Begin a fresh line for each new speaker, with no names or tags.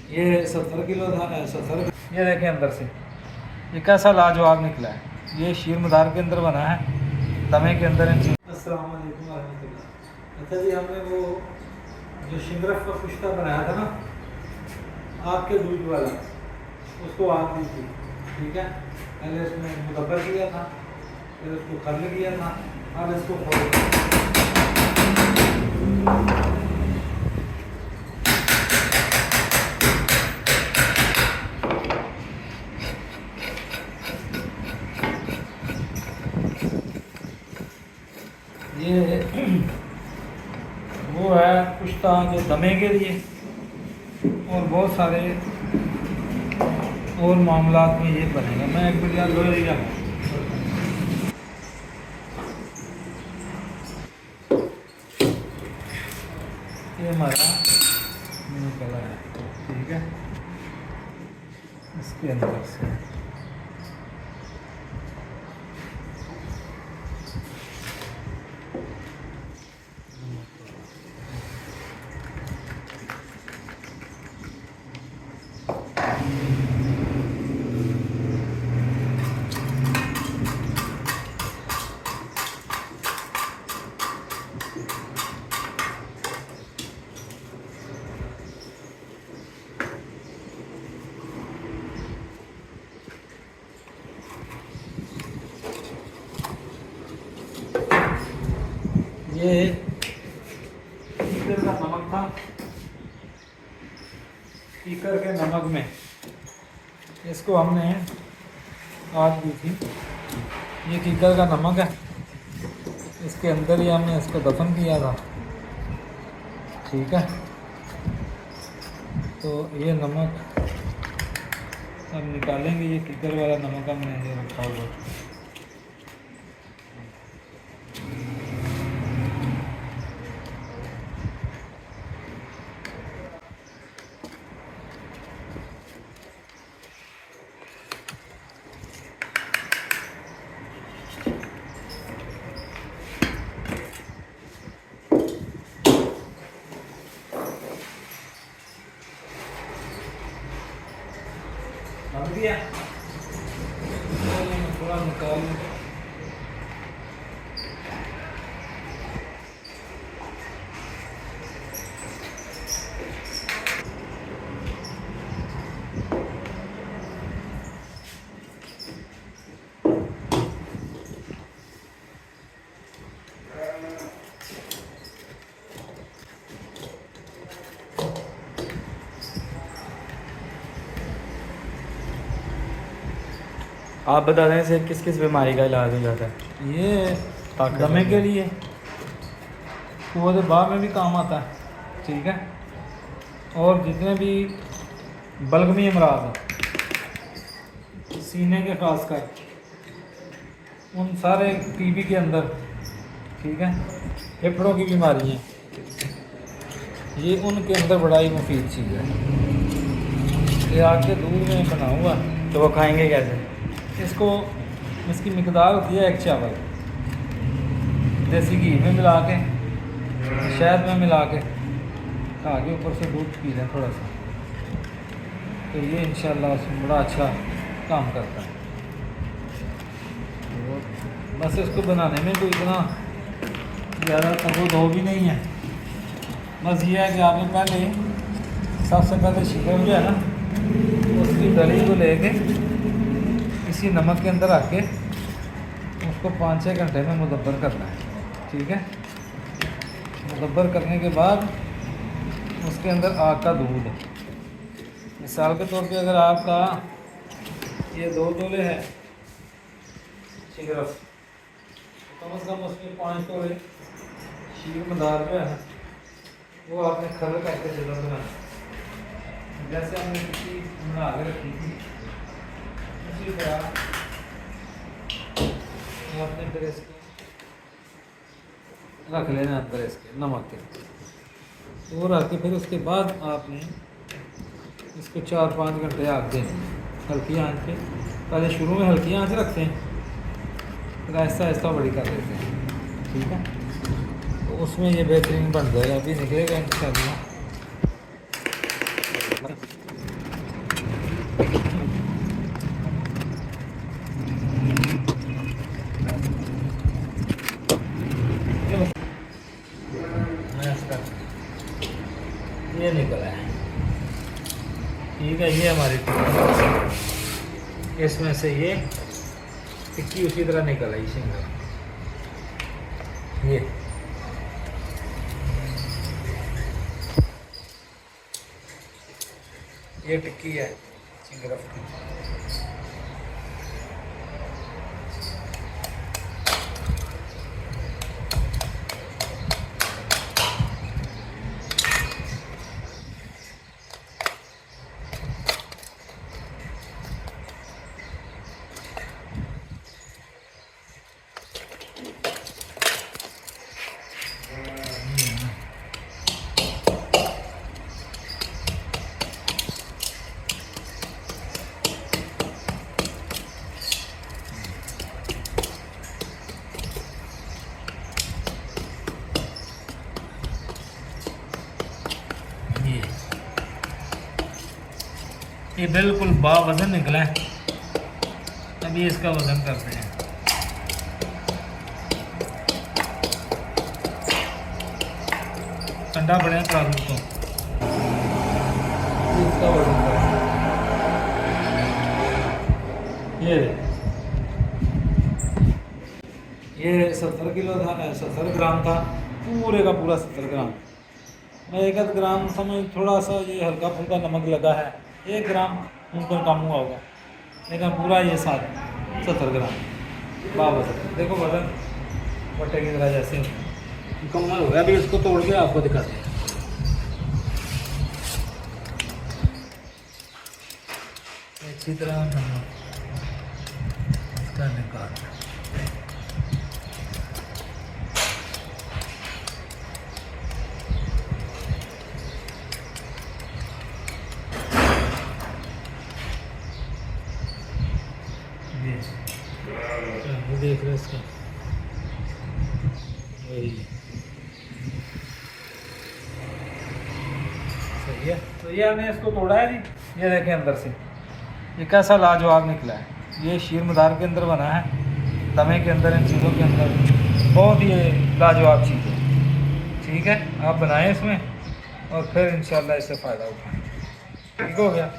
ये 70 किलो था, 70। ये देखें अंदर से ये कैसा लाजवाब निकला है। ये शीर मदार के अंदर बना है, तवे के अंदर इन चीज़। अस्सलाम वालेकुम रहमतुल्लाह। अच्छा जी, हमने वो जो शिंगरफ का कुश्ता बनाया था ना आपके दूध वाला, उसको आग दी थी। ठीक है, पहले इसमें मुदब्बर किया था, फिर उसको खल किया था, अब इसको खोल। ये वो है कुश्ता जो दमे के लिए, और बहुत सारे और मामलात में ये बनेगा। मैं एक बढ़िया लोहे का ये हमारा निकला है। ठीक है, इसके अंदर से ये कीकर का नमक था। कीकर के नमक में इसको हमने आग दी थी। ये कीकर का नमक है, इसके अंदर ही हमने इसको दफन किया था। ठीक है, तो ये नमक हम निकालेंगे। ये कीकर वाला नमक हमने ये रखा हुआ। बन गया, थोड़ा निकाल।
आप बता दें से किस किस बीमारी का इलाज हो जाता है?
ये दमे के लिए, कुव्वत बाह में भी काम आता है। ठीक है, और जितने भी बलगमी अमराज हैं सीने के खासकर, उन सारे टीबी के अंदर। ठीक है, फेफड़ों की बीमारी हैं, ये उनके अंदर बड़ा ही मुफीद चीज़ है। ये आग के दूध में बना हुआ।
तो वो खाएंगे कैसे?
इसको इसकी मिकदार होती है 1 चावल, देसी घी में मिला के, शहद में मिला के खा के ऊपर से दूध पी लें थोड़ा सा, तो ये इंशाल्लाह उसमें बड़ा अच्छा काम करता है। तो बस इसको बनाने में कोई इतना ज़्यादा तगो भी नहीं है। बस ये है कि आपने पहले सबसे पहले शिकम जो है ना, उसकी दली को लेके इसी नमक के अंदर आके उसको 5-6 घंटे में मुदब्बर करना है। ठीक है, मुदब्बर करने के बाद उसके अंदर आग का दूध है। मिसाल के तौर पे अगर आपका ये 2 तोले है शिगरफ, तो कम से कम उसमें 5 तोले शीर मदार जो है वो आपने खल करके जरूर बनाना। जैसे हमने किसी बना के रखी थी उसी तरह आपने फिर इसको रख लेना अंदर इसके नमक के, वो रख के फिर उसके बाद आपने इसको 4-5 घंटे आग देनी हल्की आंच पे। पहले शुरू में हल्की आंच रखते हैं, फिर आहिस्ता आहिस्ता बड़ी कर देते हैं। ठीक है, तो उसमें ये बेहतरीन बन जाएगा। अभी निकलेगा इंशाल्लाह। ठीक है, ये हमारी टिक्की। इसमें से ये टिक्की उसी तरह निकल आई शिंगर। ये टिक्की है चिंगरफ की। ये बिल्कुल वजन निकला है। अभी इसका वजन करते हैं। ठंडा पड़े प्रालू को इसका वजन करते हैं। ये 70 किलो था, 70 ग्राम था, पूरे का पूरा 70 ग्राम। मैं 1 ग्राम समझ थोड़ा सा ये हल्का फुल्का नमक लगा है, 1 ग्राम ऊपर कम हुआ होगा, लेकिन पूरा ये 70 ग्राम वजन। देखो वजन बट्टे की तरह जैसे मुकम्मल हो गया। अभी इसको तोड़ के आपको दिखाते हैं। अच्छी तरह इसका निकाल ये देख रहे इसका वही सही है। तो ये हमने इसको तोड़ा है जी। ये देखें अंदर से ये कैसा लाजवाब निकला है। ये शीर मदार के अंदर बना है, तवे के अंदर, इन चीज़ों के अंदर बहुत ही लाजवाब चीज़ है। ठीक है, आप बनाएं इसमें और फिर इंशाल्लाह इससे फ़ायदा उठाएं। ठीक हो गया।